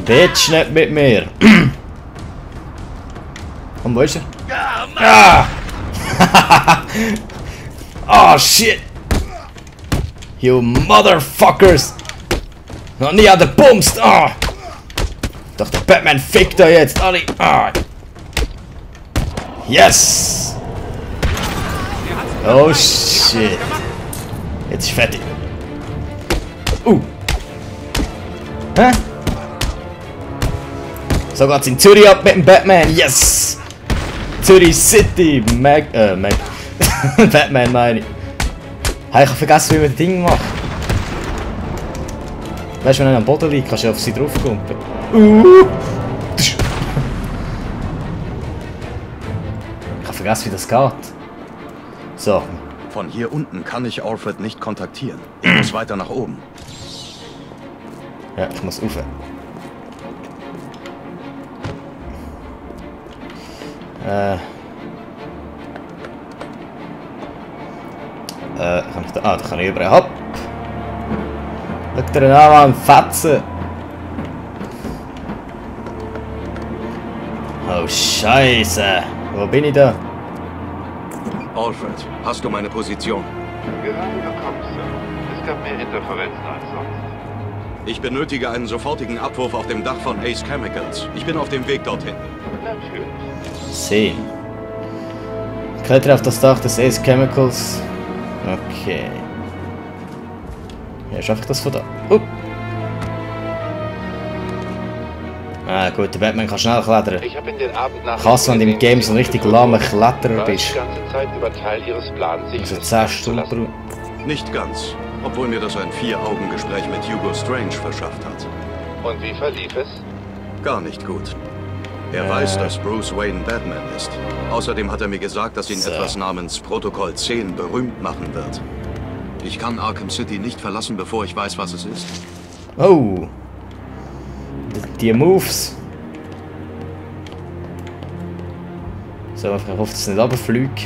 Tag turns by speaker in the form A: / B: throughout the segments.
A: Bitch, nicht mit mir. Und wo ist er? Ah! Oh shit! You motherfuckers! Noch nie an der Bumst! Ah! Doch der Batman fickt da jetzt alle! Ah! Yes! Oh shit! Jetzt ist fertig! Hä? So geht's in Zürich ab mit dem Batman! Yes! Zürich City! Batman meine ich. Hey, ich habe vergessen, wie man das Ding macht. Weißt du, wenn er am Boden liegt, kannst du auf sie draufkommen. Ich habe vergessen, wie das geht. So.
B: Von hier unten kann ich Alfred nicht kontaktieren. Ich muss weiter nach oben.
A: Ja, ich muss rauf. Kann ich da... Ah, da kann ich überall. Hopp! Schau dir an, Mann, Fetzen! Oh, Scheiße! Wo bin ich da?
B: Alfred, hast du meine Position?
C: Gerade bekommen, Sir. Es gab mehr Interferenzen als sonst.
B: Ich benötige einen sofortigen Abwurf auf dem Dach von Ace Chemicals. Ich bin auf dem Weg dorthin.
C: Natürlich.
A: 10. Klettere auf das Dach des Ace Chemicals. Okay. Ja, schaffe ich das von da? Ah gut, der Batman kann schnell klettern.
C: Ich habe in den Abend nach...
A: Krass, wenn du im Game so ein richtig lahmer Kletterer
C: die
A: bist.
C: ganze Zeit über Teil ihres Plans, sich
A: Also 10 Stunden pro...
B: Nicht ganz. Obwohl mir das ein 4-Augen-Gespräch mit Hugo Strange verschafft hat.
C: Und wie verlief es?
B: Gar nicht gut. Er weiß, dass Bruce Wayne Batman ist. Außerdem hat er mir gesagt, dass ihn etwas namens Protokoll 10 berühmt machen wird. Ich kann Arkham City nicht verlassen, bevor ich weiß, was es ist.
A: Oh! Die Moves! So, ich hoffe, dass es nicht runterfliegt.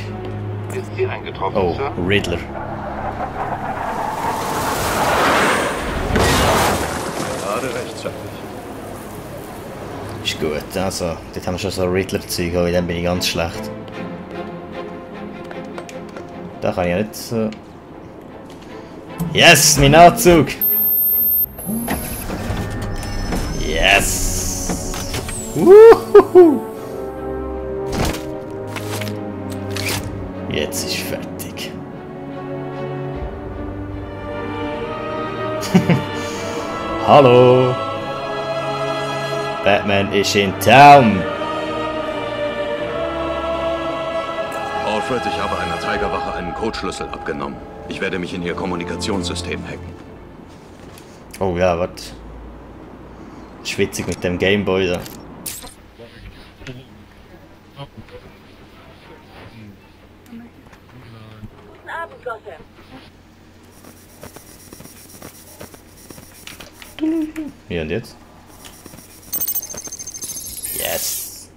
C: Ist sie eingetroffen,
A: Oh,
C: Sir?
A: Riddler.
B: Gerade rechtzeitig.
A: Ist gut, also, dort haben wir schon so Riddler-Zeug, aber in dem bin ich ganz schlecht. Da kann ich ja nicht so... Yes, mein Anzug! Yes! Wuhuhu! Jetzt ist fertig. Hallo! Batman ist in Town!
B: Alfred, ich habe einer Tigerwache einen Codeschlüssel abgenommen. Ich werde mich in ihr Kommunikationssystem hacken.
A: Oh ja, warte. Schwitzig mit dem Gameboy da.
D: Guten Abend, Gotham.
A: Ja, und jetzt? Yes!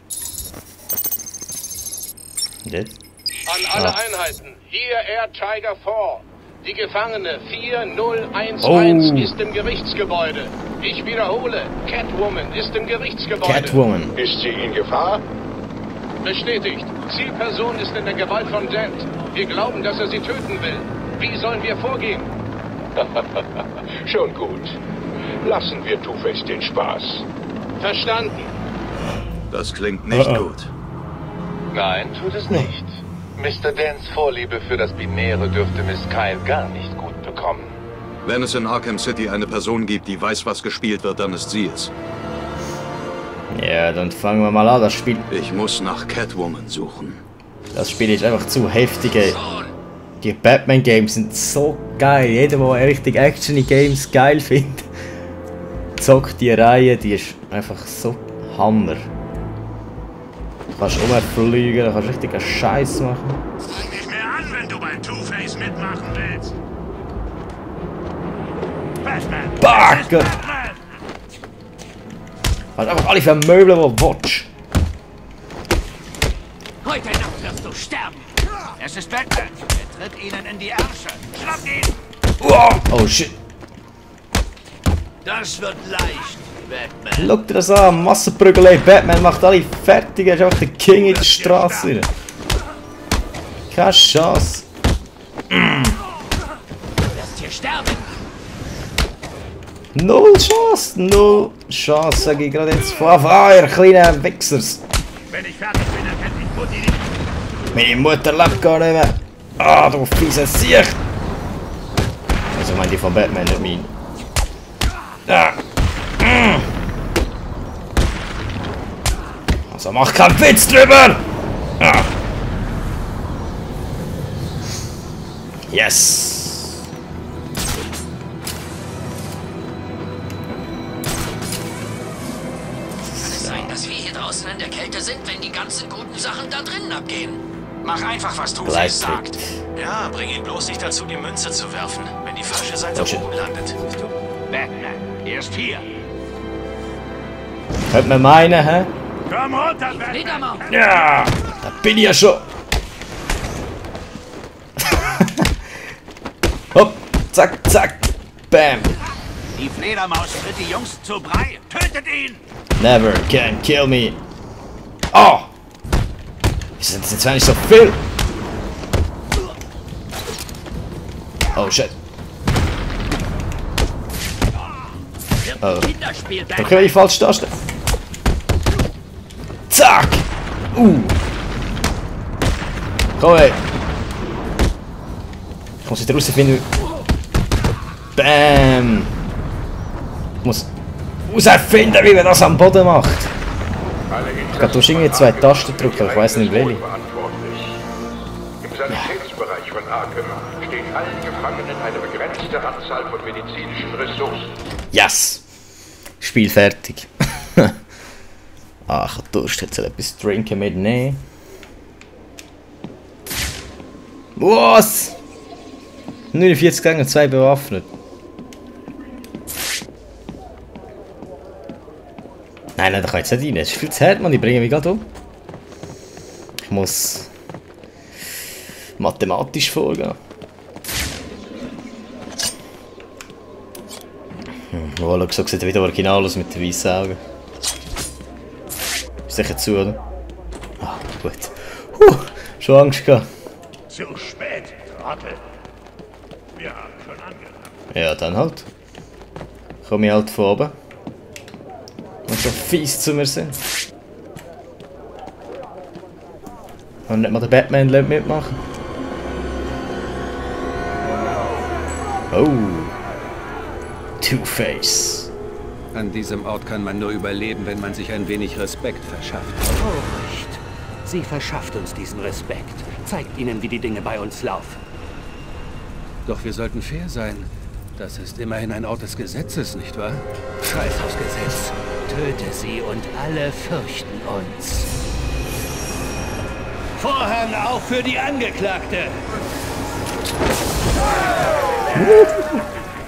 A: Und jetzt?
E: An alle Einheiten, hier Air Tiger 4. Die Gefangene 4011 ist im Gerichtsgebäude. Ich wiederhole, Catwoman ist im Gerichtsgebäude.
A: Catwoman.
C: Ist sie in Gefahr?
E: Bestätigt. Zielperson ist in der Gewalt von Dent. Wir glauben, dass er sie töten will. Wie sollen wir vorgehen?
C: Schon gut. Lassen wir Two-Face den Spaß.
E: Verstanden.
B: Das klingt nicht gut.
C: Nein, tut es nicht. Mr. Dents Vorliebe für das Binäre dürfte Miss Kyle gar nicht gut bekommen.
B: Wenn es in Arkham City eine Person gibt, die weiß, was gespielt wird, dann ist sie es.
A: Ja, dann fangen wir mal an. Das Spiel
B: nach Catwoman suchen.
A: Das Spiel ist einfach zu heftig, ey. Die Batman-Games sind so geil. Jeder, der richtig Action-Games geil findet, zockt die Reihe, die ist einfach so Hammer. Du kannst rumfliegen, du kannst richtig einen Scheiß machen.
F: Zeig dich mehr an, wenn du bei Two-Face mitmachen willst. Batman!
A: Backe! Kannst einfach alle vermöbeln, die du willst.
F: Heute Nacht wirst du sterben. Es ist Batman. Er tritt ihnen in die Ärsche. Schnapp ihn!
A: Oh shit.
F: Das wird leicht, Batman.
A: Schau dir das an, Massenprügelei. Batman macht alle fertig, er ist einfach der King in der Straße. Keine Chance.
F: Du wirst hier sterben.
A: Null Chance, sag ich gerade jetzt von Anfang an, ihr kleinen Wichsers.
F: Wenn ich fertig bin, erkennt mich Mutti nicht.
A: Meine Mutter lebt gar nicht mehr. Ah, du fiese Sieg. Also meint die von Batman, nicht mein. Ah. Also mach keinen Witz drüber. Ah. Yes.
F: Dass wir hier draußen in der Kälte sind, wenn die ganzen guten Sachen da drinnen abgehen. Mach einfach, was Two-Face sagt. Ja, bring ihn bloß nicht dazu, die Münze zu werfen, wenn die falsche Seite oben landet. Batman, erst hier.
A: Könnte man meinen, hä?
F: Komm runter, Batman.
A: Ja, da bin ich ja schon. Hopp, zack, zack, bam.
F: Die Fledermaus tritt die Jungs zu Brei. Tötet ihn!
A: Never can kill me. Oh! Wir sind jetzt nicht so viel. Oh shit. Oh. Okay, ich falsch Taste. Zack! Komm ey. Ich muss wieder rausfinden. Bam! Ich muss herausfinden, wie man das am Boden macht. Ich glaube, du musst irgendwie 2 Tasten drücken, ich weiß nicht welche.
G: Im Sanitätsbereich von Arkham steht allen Gefangenen eine begrenzte Anzahl von medizinischen Ressourcen.
A: Yes! Spiel fertig. Ah, ich habe Durst, jetzt etwas trinken mitnehmen. Was? 49 gegen 2 bewaffnet. Nein, da kann ich jetzt nicht rein. Das ist viel zu hart, Mann. Die bringen mich gerade um. Ich muss mathematisch vorgehen. Oh, schau, so sieht er wieder original aus mit den weißen Augen. Ist sicher zu, oder? Ah, gut. Schon Angst gehabt.
F: Zu spät, Trottel. Wir haben schon angefangen.
A: Ja, dann halt. Komme ich halt von oben. Und so fies zu mir sind. Und nicht mal der Batman mitmachen. Oh. Two-Face.
H: An diesem Ort kann man nur überleben, wenn man sich ein wenig Respekt verschafft.
I: Oh, nicht. Sie verschafft uns diesen Respekt. Zeigt ihnen, wie die Dinge bei uns laufen.
H: Doch wir sollten fair sein. Das ist immerhin ein Ort des Gesetzes, nicht wahr?
I: Scheiß aufs Gesetz. Töte sie und alle fürchten uns. Vorhang auf für die Angeklagte!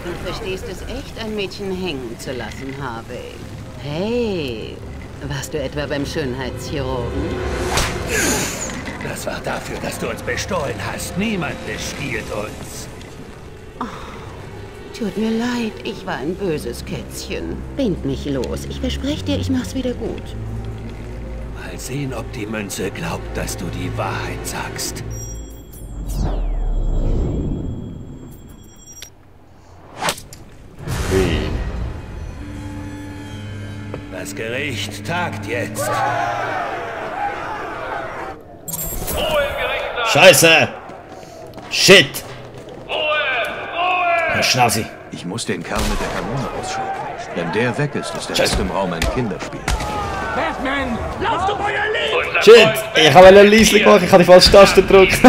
J: Du verstehst es echt, ein Mädchen hängen zu lassen, Harvey. Hey, warst du etwa beim Schönheitschirurgen?
I: Das war dafür, dass du uns bestohlen hast. Niemand bestiehlt uns.
J: Tut mir leid, ich war ein böses Kätzchen. Bind mich los. Ich verspreche dir, ich mach's wieder gut.
I: Mal sehen, ob die Münze glaubt, dass du die Wahrheit sagst. Das Gericht tagt jetzt.
A: Scheiße! Shit! Herr Schnauzi.
B: Ich muss den Kerl mit der Kanone ausschalten. Wenn der weg ist, ist der Rest im Raum ein Kinderspiel.
F: Batman, lauf doch euer Leben!
A: Shit! Ich habe eine Leistung gemacht, ich habe die falsche Taste gedrückt.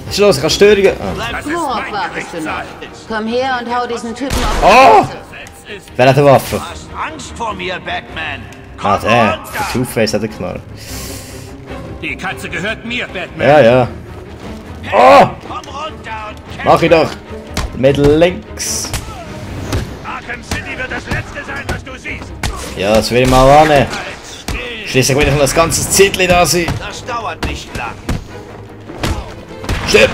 A: Was ist los? Ich habe Störungen.
J: Worauf wartest du noch? Komm her und hau diesen Typen auf
A: Oh!
J: die Fresse.
A: Wer hat eine Waffe?
F: Hast Angst vor mir, Batman?
A: Ah, der Two-Face hat eine Knarre.
F: Die Katze gehört mir, Batman.
A: Ja, ja. Oh!
F: Komm runter und kämpf.
A: Mach ich doch! Mit links.
F: Arkham City wird das Letzte sein, was du siehst.
A: Ja, das will ich mal warnen. Schließlich will ich noch das ganze Zeitli da sein.
F: Das dauert nicht lang.
A: Stimmt!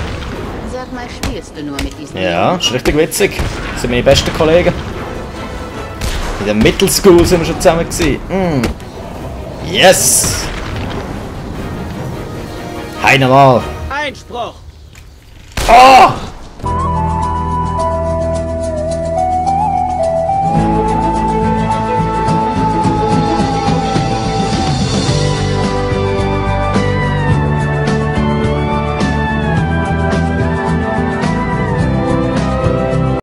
J: Sag Manchmal spielst du nur mit diesen...
A: Ja, ist richtig witzig. Das sind meine besten Kollegen. In der Middle School sind wir schon zusammen gewesen. Yes! Hi nochmal!
K: Einspruch!
A: Oh!